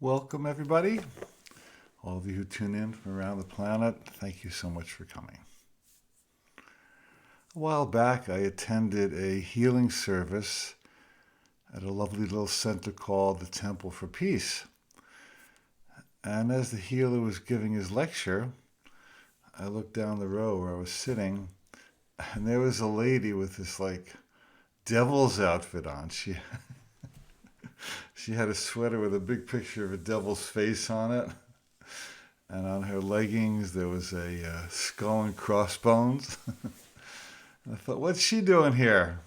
Welcome, everybody. All of you who tune in from around the planet, thank you so much for coming. A while back, I attended a healing service at a lovely little center called the Temple for Peace. And as the healer was giving his lecture, I looked down the row where I was sitting, and there was a lady with this devil's outfit on. She had a sweater with a big picture of a devil's face on it. And on her leggings, there was a skull and crossbones. I thought, what's she doing here?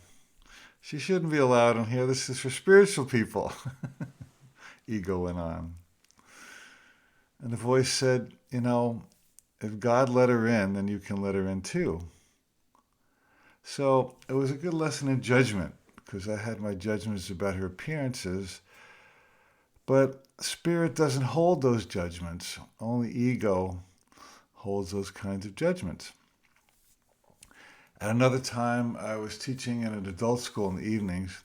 She shouldn't be allowed in here. This is for spiritual people. Ego went on. And the voice said, if God let her in, then you can let her in too. So it was a good lesson in judgment, because I had my judgments about her appearances. But Spirit doesn't hold those judgments. Only ego holds those kinds of judgments. At another time, I was teaching in an adult school in the evenings,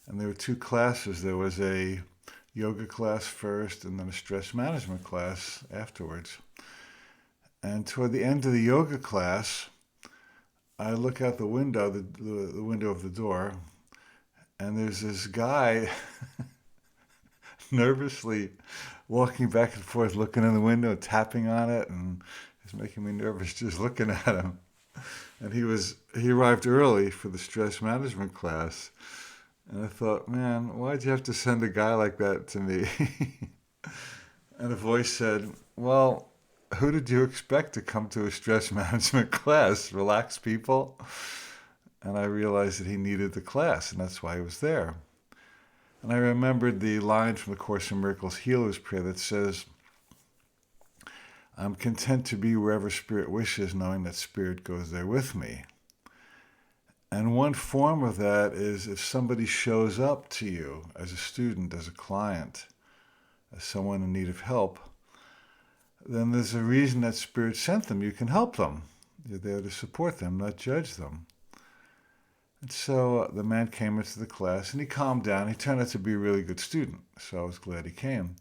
and there were two classes. There was a yoga class first, and then a stress management class afterwards. And toward the end of the yoga class, I look out the window, the window of the door, and there's this guy nervously walking back and forth, looking in the window, tapping on it, and it's making me nervous just looking at him. And he arrived early for the stress management class, and I thought, man, why'd you have to send a guy like that to me? And a voice said, well, who did you expect to come to a stress management class? Relaxed people? And I realized that he needed the class, and that's why he was there. And I remembered the line from the Course in Miracles Healer's Prayer that says, I'm content to be wherever Spirit wishes, knowing that Spirit goes there with me. And one form of that is if somebody shows up to you as a student, as a client, as someone in need of help, then there's a reason that Spirit sent them. You can help them. You're there to support them, not judge them. And so the man came into the class and he calmed down. He turned out to be a really good student, so I was glad he came.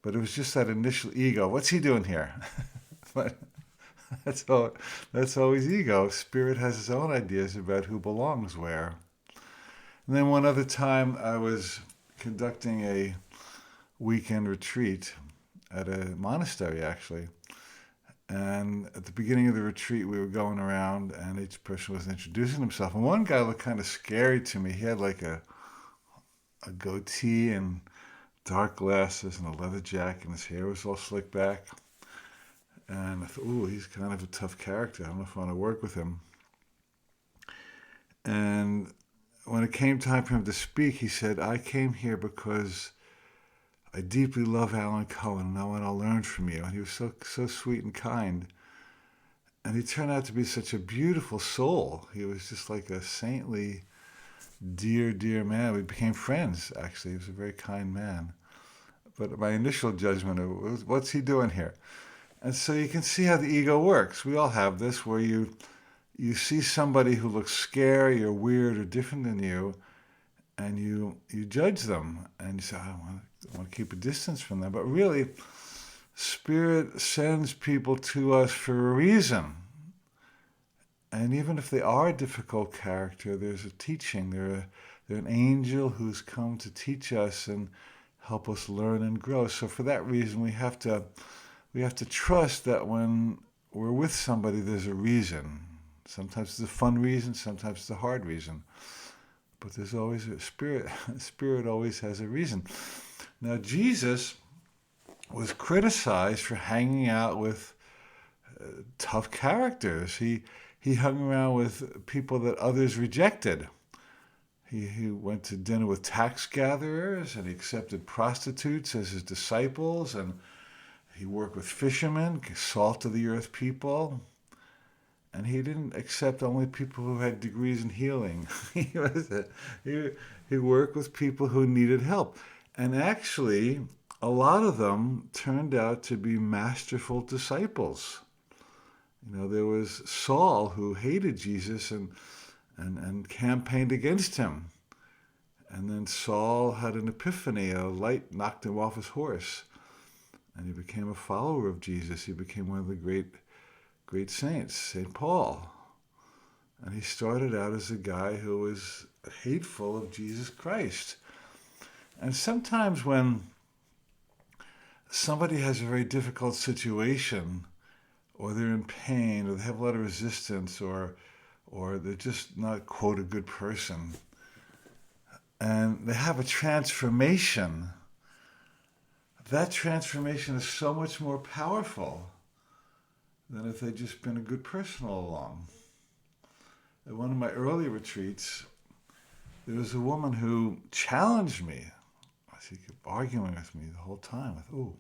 But it was just that initial ego. What's he doing here? But that's always ego. Spirit has its own ideas about who belongs where. And then one other time I was conducting a weekend retreat at a monastery, actually. And at the beginning of the retreat, we were going around and each person was introducing himself. And one guy looked kind of scary to me. He had like a goatee and dark glasses and a leather jacket, and his hair was all slicked back. And I thought, ooh, he's kind of a tough character. I don't know if I want to work with him. And when it came time for him to speak, he said, I came here because I deeply love Alan Cohen, and I want to learn from you. And he was so sweet and kind. And he turned out to be such a beautiful soul. He was just like a saintly, dear man. We became friends, actually. He was a very kind man. But my initial judgment was, what's he doing here? And so you can see how the ego works. We all have this, where you see somebody who looks scary or weird or different than you, and you judge them. And you say, I want to keep a distance from them. But really, Spirit sends people to us for a reason. And even if they are a difficult character, there's a teaching. They're an angel who's come to teach us and help us learn and grow. So for that reason, we have to trust that when we're with somebody, there's a reason. Sometimes it's a fun reason, sometimes it's a hard reason. But there's always a spirit. Spirit always has a reason. Now, Jesus was criticized for hanging out with tough characters. He hung around with people that others rejected. He went to dinner with tax gatherers, and he accepted prostitutes as his disciples, and he worked with fishermen, salt of the earth people. And he didn't accept only people who had degrees in healing. He worked with people who needed help. And actually, a lot of them turned out to be masterful disciples. There was Saul, who hated Jesus and campaigned against him. And then Saul had an epiphany. A light knocked him off his horse. And he became a follower of Jesus. He became one of the great saints, St. Paul. And he started out as a guy who was hateful of Jesus Christ. And sometimes when somebody has a very difficult situation, or they're in pain, or they have a lot of resistance, or they're just not, quote, a good person, and they have a transformation, that transformation is so much more powerful than if they'd just been a good person all along. At one of my early retreats, there was a woman who challenged me. She kept arguing with me the whole time. I thought, ooh.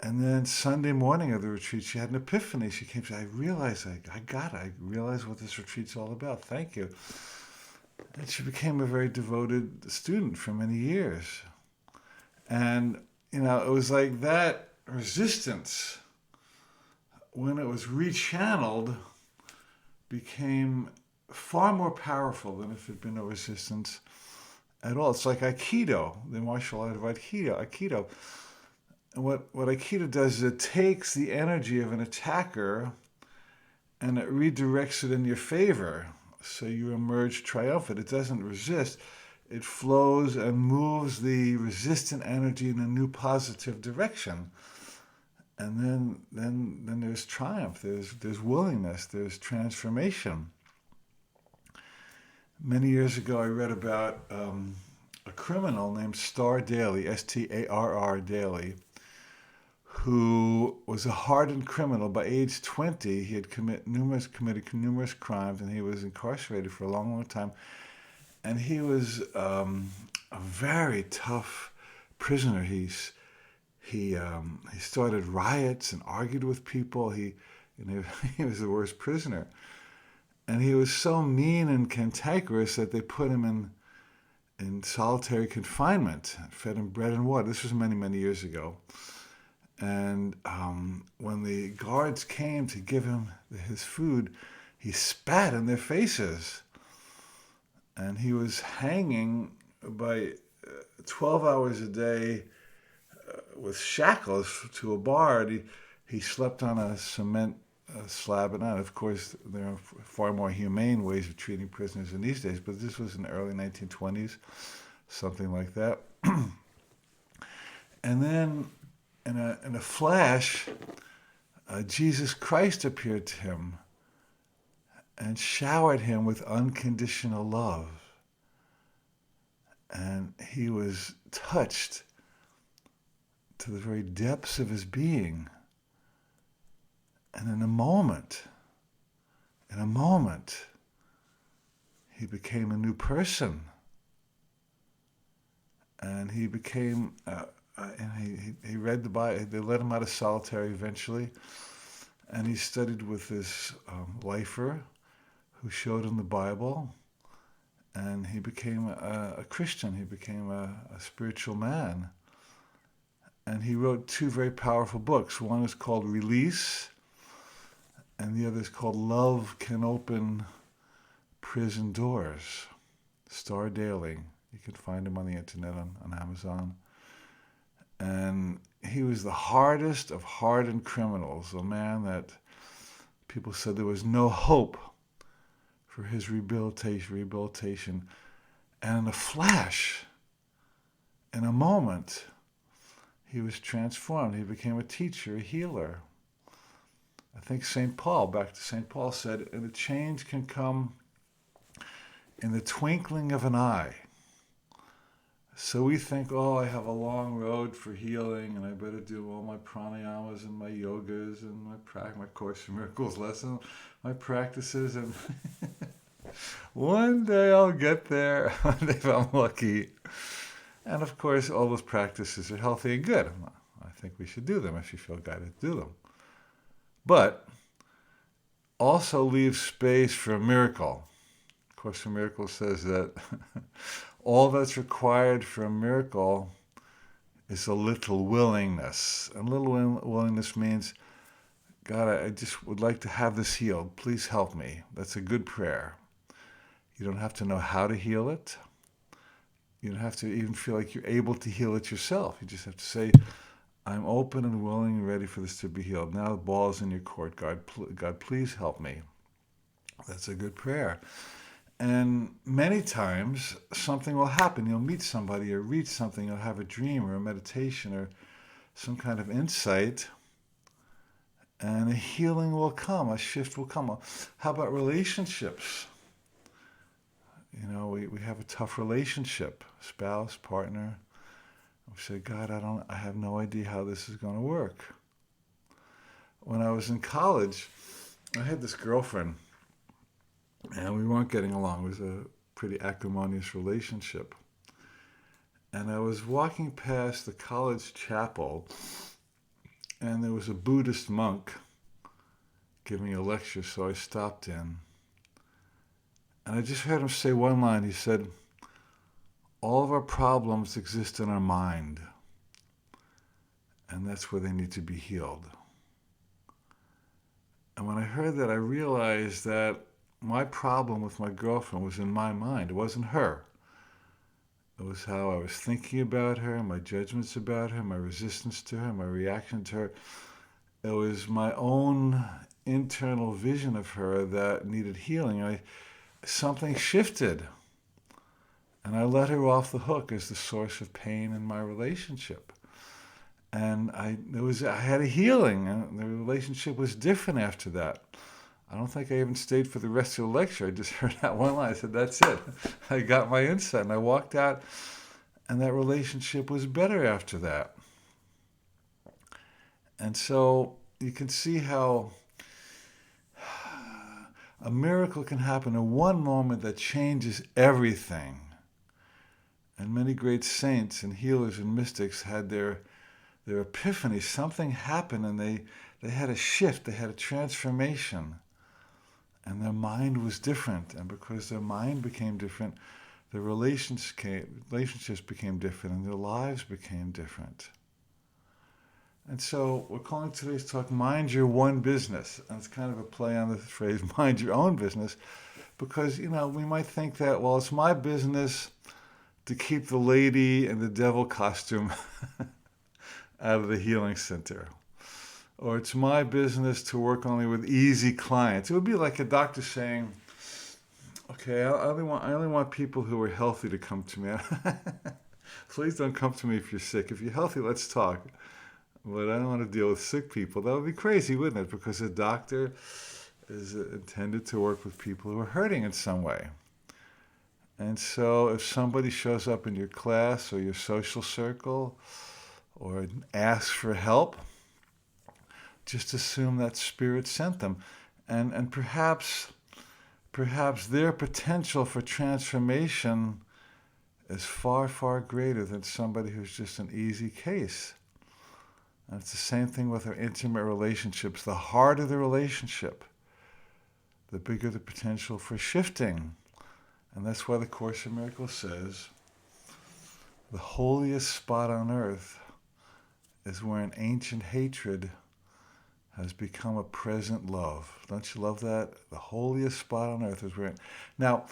And then Sunday morning of the retreat, she had an epiphany. She came to me, I realized I realized what this retreat's all about. Thank you. And she became a very devoted student for many years. And, it was like that resistance, when it was rechanneled, became far more powerful than if there'd been no resistance at all. It's like Aikido, the martial art of Aikido. And what Aikido does is it takes the energy of an attacker and it redirects it in your favor. So you emerge triumphant. It doesn't resist. It flows and moves the resistant energy in a new positive direction. And then there's triumph, there's willingness, there's transformation. Many years ago, I read about a criminal named Starr Daly, Starr Daly, who was a hardened criminal. By age 20, he had committed numerous crimes, and he was incarcerated for a long, long time. And he was a very tough prisoner. He started riots and argued with people. He was the worst prisoner. And he was so mean and cantankerous that they put him in solitary confinement, fed him bread and water. This was many, many years ago. And when the guards came to give him his food, he spat in their faces. And he was hanging by 12 hours a day with shackles to a bar. He slept on a cement slab at night. Of course, there are far more humane ways of treating prisoners in these days, but this was in the early 1920s, something like that. And then in a flash, Jesus Christ appeared to him and showered him with unconditional love. And he was touched to the very depths of his being. And in a moment, he became a new person. And he became, and he read the Bible. They let him out of solitary eventually. And he studied with this lifer who showed him the Bible. And he became a Christian. He became a spiritual man. And he wrote two very powerful books. One is called Release, and the other is called Love Can Open Prison Doors. Starr Daly. You can find him on the internet on Amazon. And he was the hardest of hardened criminals, a man that people said there was no hope for his rehabilitation. And in a flash, in a moment, he was transformed. He became a teacher, a healer. I think back to St. Paul said, and a change can come in the twinkling of an eye. So we think, I have a long road for healing, and I better do all my pranayamas and my yogas and my Course in Miracles lesson, my practices, and one day I'll get there, if I'm lucky. And of course, all those practices are healthy and good. I think we should do them if you feel guided to do them. But also leave space for a miracle. Course in Miracles says that all that's required for a miracle is a little willingness. And little willingness means, God, I just would like to have this healed. Please help me. That's a good prayer. You don't have to know how to heal it. You don't have to even feel like you're able to heal it yourself. You just have to say, I'm open and willing and ready for this to be healed. Now the ball is in your court. God, please help me. That's a good prayer. And many times something will happen. You'll meet somebody or read something. You'll have a dream or a meditation or some kind of insight. And a healing will come. A shift will come. How about relationships? We have a tough relationship, spouse, partner. We say, God, I have no idea how this is going to work. When I was in college, I had this girlfriend, and we weren't getting along. It was a pretty acrimonious relationship. And I was walking past the college chapel, and there was a Buddhist monk giving a lecture, so I stopped in. And I just heard him say one line. He said, all of our problems exist in our mind, and that's where they need to be healed. And when I heard that, I realized that my problem with my girlfriend was in my mind. It wasn't her. It was how I was thinking about her, my judgments about her, my resistance to her, my reaction to her. It was my own internal vision of her that needed healing. Something shifted, and I let her off the hook as the source of pain in my relationship. And I had a healing, and the relationship was different after that. I don't think I even stayed for the rest of the lecture. I just heard that one line. I said, that's it. I got my insight, and I walked out, and that relationship was better after that. And so you can see how a miracle can happen in one moment that changes everything. And many great saints and healers and mystics had their epiphany. Something happened, and they had a shift. They had a transformation. And their mind was different. And because their mind became different, their relationships became different, and their lives became different. And so we're calling today's talk, Mind Your One Business. And it's kind of a play on the phrase, mind your own business. Because, we might think that, well, it's my business to keep the lady in the devil costume out of the healing center. Or it's my business to work only with easy clients. It would be like a doctor saying, okay, I only want people who are healthy to come to me. Please don't come to me if you're sick. If you're healthy, let's talk. But I don't want to deal with sick people. That would be crazy, wouldn't it? Because a doctor is intended to work with people who are hurting in some way. And so if somebody shows up in your class or your social circle or asks for help, just assume that spirit sent them. And perhaps their potential for transformation is far, far greater than somebody who's just an easy case. And it's the same thing with our intimate relationships. The harder the relationship, the bigger the potential for shifting. And that's why the Course in Miracles says, the holiest spot on earth is where an ancient hatred has become a present love. Don't you love that? The holiest spot on earth is where... Now,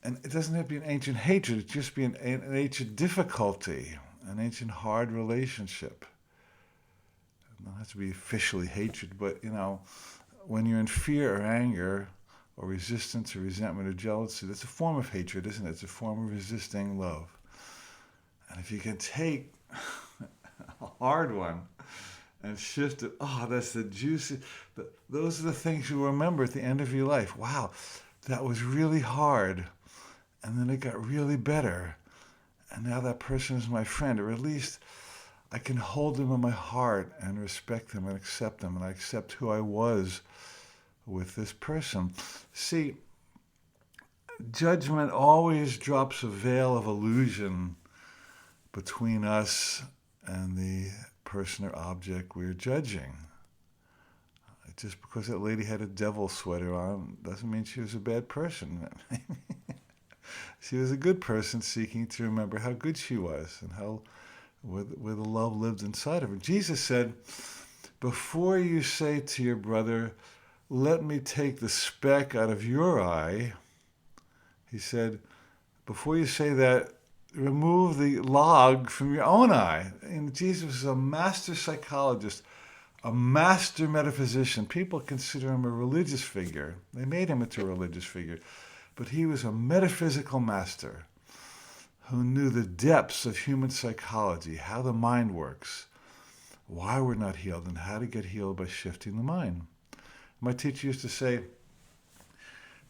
and it doesn't have to be an ancient hatred. It just be an ancient difficulty, an ancient hard relationship. It doesn't have to be officially hatred, but, when you're in fear or anger or resistance or resentment or jealousy, that's a form of hatred, isn't it? It's a form of resisting love. And if you can take a hard one and shift it, that's the juicy... Those are the things you remember at the end of your life. Wow, that was really hard. And then it got really better. And now that person is my friend, or at least I can hold them in my heart and respect them and accept them, and I accept who I was with this person. See, judgment always drops a veil of illusion between us and the person or object we're judging. Just because that lady had a devil sweater on doesn't mean she was a bad person. She was a good person seeking to remember how good she was and how where the love lived inside of her. Jesus said, before you say to your brother, let me take the speck out of your eye, he said, before you say that, remove the log from your own eye. And Jesus was a master psychologist, a master metaphysician. People consider him a religious figure. They made him into a religious figure. But he was a metaphysical master who knew the depths of human psychology, how the mind works, why we're not healed, and how to get healed by shifting the mind. My teacher used to say,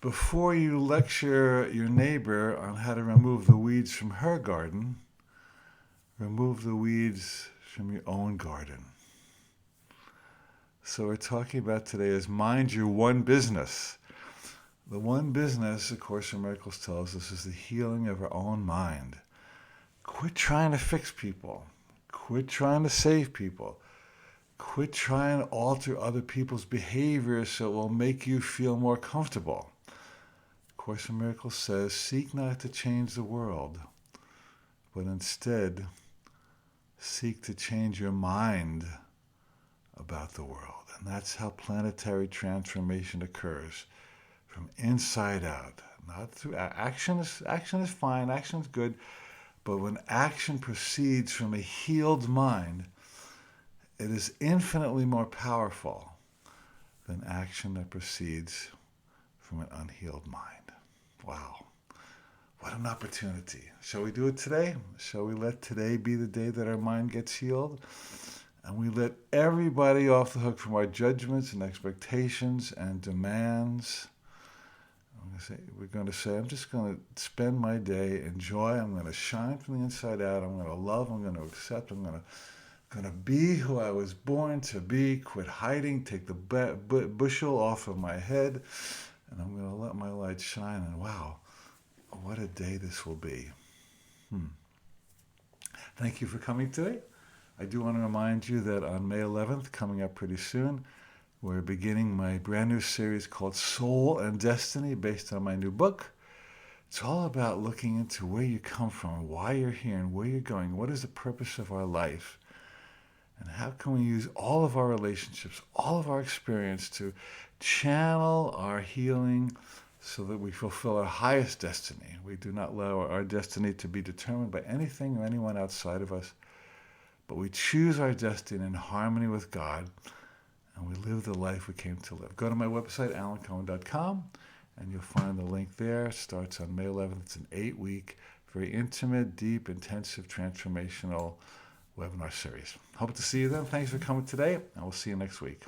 before you lecture your neighbor on how to remove the weeds from her garden, remove the weeds from your own garden. So we're talking about today is mind your one business. The one business, of course, in Miracles tells us, is the healing of our own mind. Quit trying to fix people. Quit trying to save people. Quit trying to alter other people's behavior so it will make you feel more comfortable. Course in Miracles says, seek not to change the world, but instead seek to change your mind about the world. And that's how planetary transformation occurs, from inside out. Not through action is fine, action is good, but when action proceeds from a healed mind, it is infinitely more powerful than action that proceeds from an unhealed mind. Wow, what an opportunity. Shall we do it today? Shall we let today be the day that our mind gets healed? And we let everybody off the hook from our judgments and expectations and demands. We're going to say, I'm just going to spend my day in joy. I'm going to shine from the inside out. I'm going to love. I'm going to accept. I'm going to be who I was born to be. Quit hiding. Take the bushel off of my head. And I'm going to let my light shine. And wow, what a day this will be. Thank you for coming today. I do want to remind you that on May 11th, coming up pretty soon, we're beginning my brand new series called Soul and Destiny, based on my new book. It's all about looking into where you come from, why you're here, and where you're going. What is the purpose of our life? And how can we use all of our relationships, all of our experience to channel our healing so that we fulfill our highest destiny. We do not allow our destiny to be determined by anything or anyone outside of us, but we choose our destiny in harmony with God, and we live the life we came to live. Go to my website, alancohen.com, and you'll find the link there. It starts on May 11th. It's an 8-week, very intimate, deep, intensive, transformational webinar series. Hope to see you then. Thanks for coming today, and we'll see you next week.